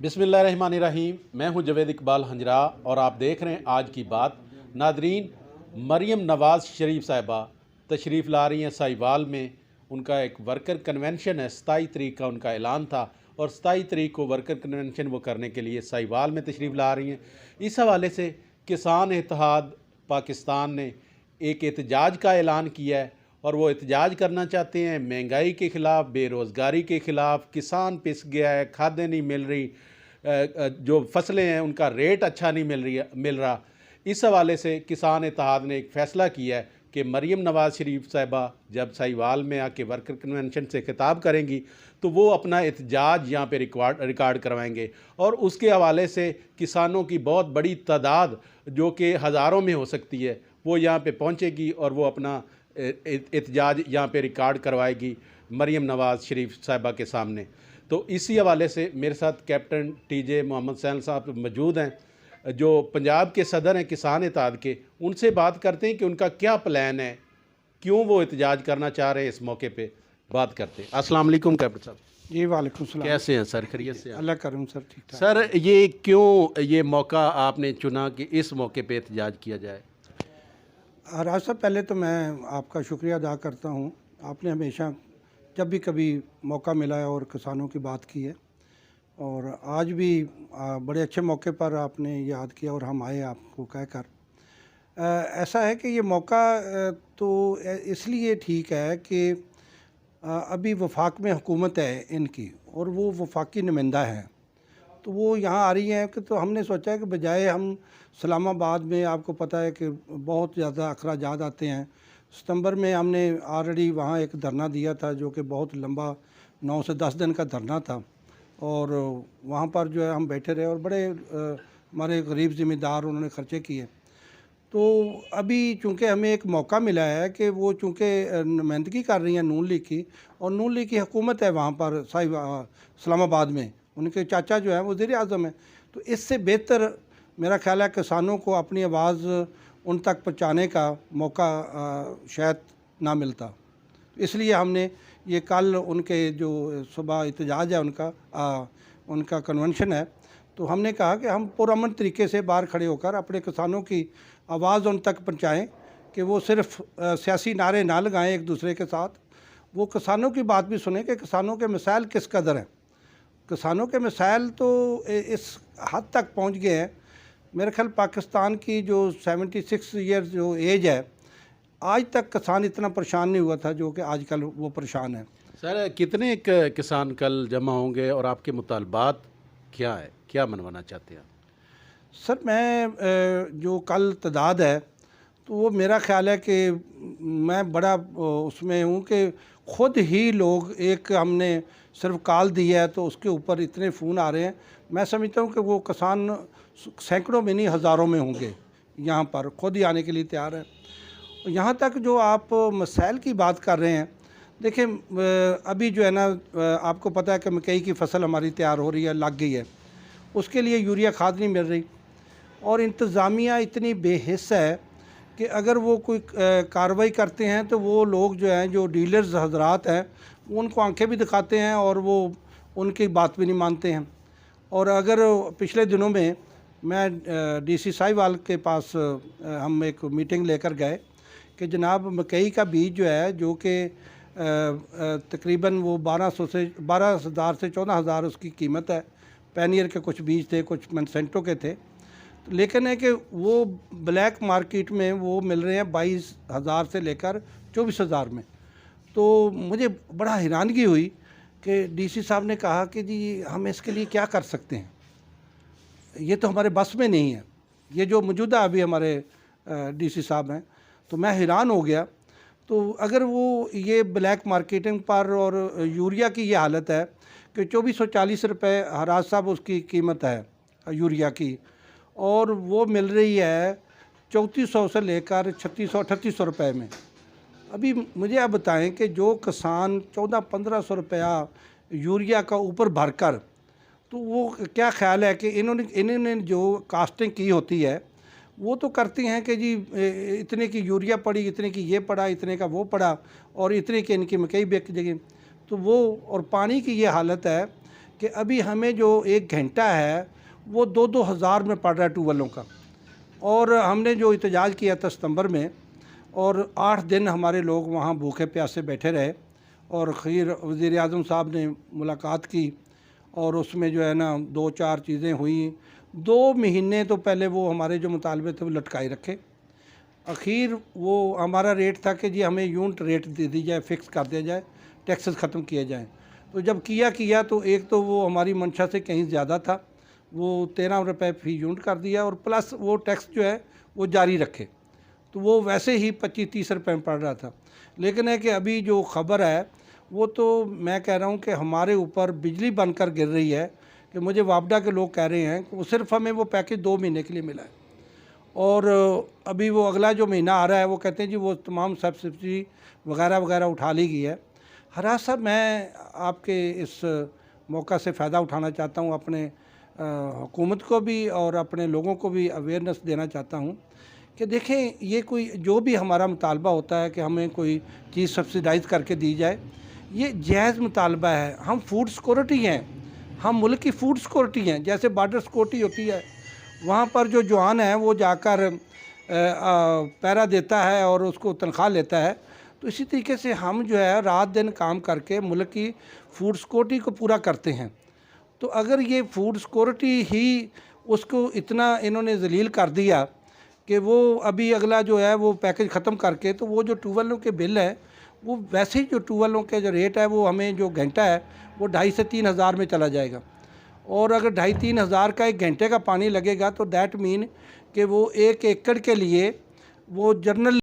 बिस्मिल्लाहिर्रहमानिर्रहीम। मैं हूं जवेद इकबाल हंजरा और आप देख रहे हैं आज की बात। नादरीन, मरियम नवाज़ शरीफ साहिबा तशरीफ़ ला रही हैं साहिवाल में। उनका एक वर्कर कन्वेंशन है, 27 तारीख का उनका ऐलान था और 27 तारीख को वर्कर कन्वेंशन वो करने के लिए साहिवाल में तशरीफ़ ला रही हैं। इस हवाले से किसान इत्तेहाद पाकिस्तान ने एक एहतजाज का ऐलान किया है और वो एहतजाज करना चाहते हैं महंगाई के ख़िलाफ़, बेरोज़गारी के ख़िलाफ़। किसान पिस गया है, खादें नहीं मिल रही, जो फसलें हैं उनका रेट अच्छा नहीं मिल रहा। इस हवाले से किसान इत्तेहाद ने एक फ़ैसला किया है कि मरियम नवाज़ शरीफ साहिबा जब साहिवाल में आके वर्कर कन्वेंशन से खिताब करेंगी तो वो अपना एहतजाज यहाँ पे रिकॉर्ड करवाएंगे और उसके हवाले से किसानों की बहुत बड़ी तादाद, जो कि हज़ारों में हो सकती है, वो यहाँ पे पहुँचेगी और वो अपना एहतजाज यहाँ पे रिकॉर्ड करवाएगी मरियम नवाज़ शरीफ साहिबा के सामने। तो इसी हवाले से मेरे साथ कैप्टन टीजे मोहम्मद सैन साहब मौजूद हैं, जो पंजाब के सदर हैं किसान इत्तेहाद के। उनसे बात करते हैं कि उनका क्या प्लान है, क्यों वो एहतजाज करना चाह रहे हैं। इस मौके पे बात करते हैं। अस्सलाम वालेकुम कैप्टन साहब। जी वालेकुम सलाम। कैसे हैं सर? खैरियत से? अल्लाह करम सर, ठीक ठाक। सर, ये क्यों ये मौका आपने चुना कि इस मौके पे एहतजाज किया जाए? राज साहब, पहले तो मैं आपका शुक्रिया अदा करता हूँ। आपने हमेशा जब भी कभी मौका मिला है और किसानों की बात की है, और आज भी बड़े अच्छे मौके पर आपने याद किया और हम आए आपको कहकर। ऐसा है कि ये मौका तो इसलिए ठीक है कि अभी वफाक में हुकूमत है इनकी और वो वफाकी नुमाइंदा है, तो वो यहाँ आ रही हैं कि तो हमने सोचा है कि बजाय हम इस्लामाबाद में, आपको पता है कि बहुत ज़्यादा अखराजात आते हैं। सितंबर में हमने ऑलरेडी वहाँ एक धरना दिया था जो कि बहुत लंबा 9 से 10 दिन का धरना था, और वहाँ पर जो है हम बैठे रहे और बड़े हमारे गरीब ज़िम्मेदार उन्होंने ख़र्चे किए। तो अभी चूँकि हमें एक मौका मिला है कि वो चूँकि नुमाइंदगी कर रही हैं नून लीग की, और नून लीग की हुकूमत है वहाँ पर इस्लामाबाद में, उनके चाचा जो हैं वज़ीर आज़म हैं। तो इससे बेहतर मेरा ख़्याल है किसानों को अपनी आवाज़ उन तक पहुँचाने का मौका शायद ना मिलता। इसलिए हमने ये कल उनके जो सुबह एहतजाज है उनका कन्वेंशन है, तो हमने कहा कि हम पुरअमन तरीके से बाहर खड़े होकर अपने किसानों की आवाज़ उन तक पहुँचाएँ कि वो सिर्फ़ सियासी नारे ना लगाएं एक दूसरे के साथ, वो किसानों की बात भी सुने कि किसानों के मसाइल किस कदर हैं। किसानों के मसाइल तो इस हद तक पहुँच गए हैं, मेरे ख्याल पाकिस्तान की जो 76 ईयर जो एज है, आज तक किसान इतना परेशान नहीं हुआ था जो कि आजकल वो परेशान है। सर, कितने किसान कल जमा होंगे और आपके मुतालबात क्या है, क्या मनवाना चाहते हैं? सर, मैं जो कल तादाद है तो वो मेरा ख़्याल है कि मैं बड़ा उसमें हूँ कि ख़ुद ही लोग, एक हमने सिर्फ कॉल दी है तो उसके ऊपर इतने फ़ोन आ रहे हैं। मैं समझता हूँ कि वो किसान सैकड़ों में नहीं हज़ारों में होंगे, यहाँ पर ख़ुद ही आने के लिए तैयार है। यहाँ तक जो आप मसाइल की बात कर रहे हैं, देखिए अभी जो है ना, आपको पता है कि मकई की फ़सल हमारी तैयार हो रही है, लग गई है, उसके लिए यूरिया खाद नहीं मिल रही, और इंतज़ामिया इतनी बेहिस है कि अगर वो कोई कार्रवाई करते हैं तो वो लोग जो हैं, जो डीलर्स हजरात हैं, उनको आंखें भी दिखाते हैं और वो उनकी बात भी नहीं मानते हैं। और अगर पिछले दिनों में मैं डीसी साहिवाल के पास हम एक मीटिंग लेकर गए कि जनाब मकई का बीज जो है, जो कि तकरीबन वो 12,000 से 14,000 उसकी कीमत है। पैनियर के कुछ बीज थे, कुछ मनसेंटो के थे, लेकिन है कि वो ब्लैक मार्केट में वो मिल रहे हैं 22,000 से लेकर 24,000 में। तो मुझे बड़ा हैरानगी हुई कि डीसी साहब ने कहा कि जी हम इसके लिए क्या कर सकते हैं, ये तो हमारे बस में नहीं है। ये जो मौजूदा अभी हमारे डीसी साहब हैं, तो मैं हैरान हो गया। तो अगर वो ये ब्लैक मार्केटिंग पर, और यूरिया की ये हालत है कि 2440 रुपये हराज साहब उसकी कीमत है यूरिया की, और वो मिल रही है 3400 से लेकर 3600-3800 रुपये में। अभी मुझे आप बताएं कि जो किसान 1400-1500 रुपया यूरिया का ऊपर भरकर, तो वो क्या ख्याल है कि इन्होंने जो कास्टिंग की होती है वो तो करती हैं कि जी इतने की यूरिया पड़ी, इतने की ये पड़ा, इतने का वो पड़ा, और इतने की इनकी मकई बिक जाएगी। तो वो, और पानी की ये हालत है कि अभी हमें जो 1 घंटा है वो 2-2 हज़ार में पड़ रहा है ट्यूबवेलों का। और हमने जो एहतजाज किया था सितंबर में, और 8 दिन हमारे लोग वहाँ भूखे प्यासे बैठे रहे, और खैर वज़ीर-ए-आज़म साहब ने मुलाकात की और उसमें जो है ना 2-4 चीज़ें हुई। 2 महीने तो पहले वो हमारे जो मुतालबे थे वो लटकाए रखे। आखिर वो हमारा रेट था कि जी हमें यूनिट रेट दे दी जाए, फ़िक्स कर दिया जाए, टैक्सेस ख़त्म किए जाएँ। तो जब किया तो एक तो वो हमारी मंशा से कहीं ज़्यादा था, वो 13 रुपये फ़ी यूनिट कर दिया, और प्लस वो टैक्स जो है वो जारी रखे, तो वो वैसे ही 25-30 रुपये में पड़ रहा था। लेकिन है कि अभी जो ख़बर है वो तो मैं कह रहा हूँ कि हमारे ऊपर बिजली बनकर गिर रही है, कि मुझे वापडा के लोग कह रहे हैं कि वो सिर्फ हमें वो पैकेज 2 महीने के लिए मिला है, और अभी वो अगला जो महीना आ रहा है वो कहते हैं जी वो तमाम सब्सिडी वगैरह वगैरह उठा ली गई है। हराज साहब, मैं आपके इस मौका से फ़ायदा उठाना चाहता हूँ, अपने हुकूमत को भी और अपने लोगों को भी अवेयरनेस देना चाहता हूँ कि देखें, ये कोई जो भी हमारा मुतालबा होता है कि हमें कोई चीज़ सब्सिडाइज़ करके दी जाए, ये जायज़ मुतालबा है। हम फूड सिक्योरिटी हैं, हम मुल्क की फूड सिक्योरिटी हैं। जैसे बॉर्डर सिक्योरिटी होती है, वहाँ पर जो जवान है वो जाकर पहरा देता है और उसको तनख्वाह लेता है, तो इसी तरीके से हम जो है रात दिन काम करके मुल्क की फूड सिक्योरिटी को पूरा करते हैं। तो अगर ये फूड सिक्योरिटी ही उसको इतना इन्होंने ज़लील कर दिया कि वो अभी अगला जो है वो पैकेज ख़त्म करके, तो वो जो ट्यूबवेलों के बिल है वो वैसे ही जो ट्यूबवेलों के जो रेट है वो हमें जो घंटा है वो 2.5 से 3 हज़ार में चला जाएगा। और अगर 2.5-3 हज़ार का 1 घंटे का पानी लगेगा तो दैट मीन कि वो 1 एकड़ के लिए वो जनरल